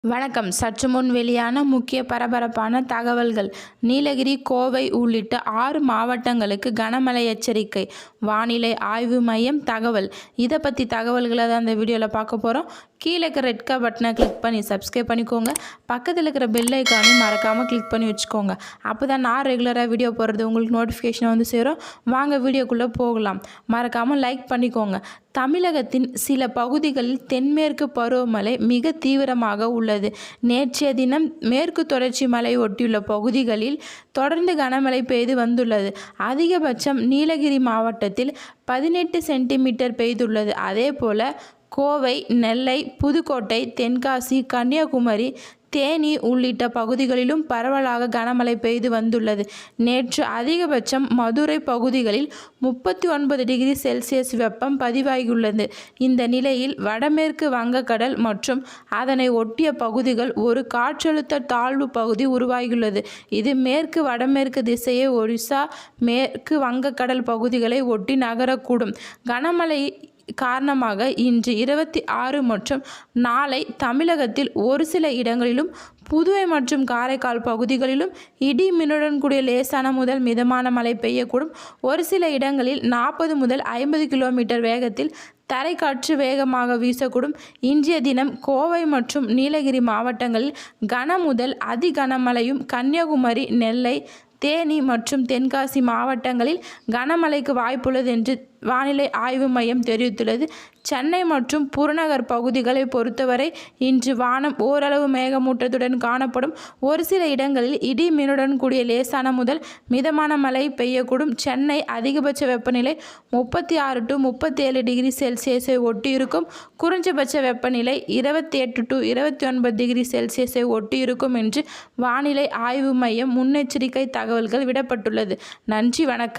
வணக்கம். சற்று முன் வெளியான முக்கிய பரபரப்பான தகவல்கள். நீலகிரி, கோவை உள்ளிட்ட 6 மாவட்டங்களுக்கு கனமழை எச்சரிக்கை. வானிலை ஆய்வு மையம் தகவல். இதை பற்றி தகவல்களை தான் இந்த வீடியோவில் பார்க்க போகிறோம். கீழே இருக்கிற ரெட் கலர் பட்டனை கிளிக் பண்ணி சப்ஸ்கிரைப் பண்ணிக்கோங்க. பக்கத்தில் இருக்கிற பெல் ஐக்கானையும் மறக்காமல் கிளிக் பண்ணி வச்சுக்கோங்க. அப்போ தான் நான் ரெகுலராக வீடியோ போடுறது உங்களுக்கு நோட்டிஃபிகேஷன் வந்து சேரும். வாங்க வீடியோக்குள்ளே போகலாம். மறக்காமல் லைக் பண்ணிக்கோங்க. தமிழகத்தின் சில பகுதிகளில் தென்மேற்கு பருவமழை மிக தீவிரமாக உள்ளது. நேற்றைய தினம் மேற்கு தொடர்ச்சி மலை ஒட்டியுள்ள பகுதிகளில் தொடர்ந்து கனமழை பெய்து வந்துள்ளது. அதிகபட்சம் நீலகிரி மாவட்டத்தில் 18 சென்டிமீட்டர் பெய்துள்ளது. அதேபோல கோவை, நெல்லை, புதுக்கோட்டை, தென்காசி, கன்னியாகுமரி, தேனி உள்ளிட்ட பகுதிகளிலும் பரவலாக கனமழை பெய்து வந்துள்ளது. நேற்று அதிகபட்சம் மதுரை பகுதிகளில் 39 டிகிரி செல்சியஸ் வெப்பம் பதிவாகியுள்ளது. இந்த நிலையில் வடமேற்கு வங்கக்கடல் மற்றும் அதனை ஒட்டிய பகுதிகள் ஒரு காற்றழுத்த தாழ்வு பகுதி உருவாகியுள்ளது. இது மேற்கு வடமேற்கு திசையை ஒரிசா, மேற்கு வங்கக்கடல் பகுதிகளை ஒட்டி நகரக்கூடும். கனமழை காரணமாக இன்று 26 மற்றும் நாளை தமிழகத்தில் ஒரு சில இடங்களிலும், புதுவை மற்றும் காரைக்கால் பகுதிகளிலும் இடி மின்னுடன் கூடிய லேசான முதல் மிதமான மழை பெய்யக்கூடும். ஒரு சில இடங்களில் 40 முதல் 50 கிலோமீட்டர் வேகத்தில் தரைக்காற்று வேகமாக வீசக்கூடும். இன்றைய தினம் கோவை மற்றும் நீலகிரி மாவட்டங்களில் கன முதல் அதி கனமழையும், கன்னியாகுமரி, நெல்லை, தேனி மற்றும் தென்காசி மாவட்டங்களில் கனமழைக்கு வாய்ப்புள்ளது என்று வானிலை ஆய்வு மையம் தெரிவித்துள்ளது. சென்னை மற்றும் புறநகர் பகுதிகளை பொறுத்தவரை இன்று வானம் ஓரளவு மேகமூட்டத்துடன் காணப்படும். ஒரு சில இடங்களில் இடி மின்னுடன் கூடிய லேசான முதல் மிதமான மழை பெய்யக்கூடும். சென்னை அதிகபட்ச வெப்பநிலை 36 to 37 டிகிரி செல்சியஸை ஒட்டியிருக்கும். குறைஞ்சபட்ச வெப்பநிலை 28 to 29 டிகிரி செல்சியஸை ஒட்டியிருக்கும் என்று வானிலை ஆய்வு மையம் முன்னெச்சரிக்கை தகவல்கள் விடப்பட்டுள்ளது. நன்றி, வணக்கம்.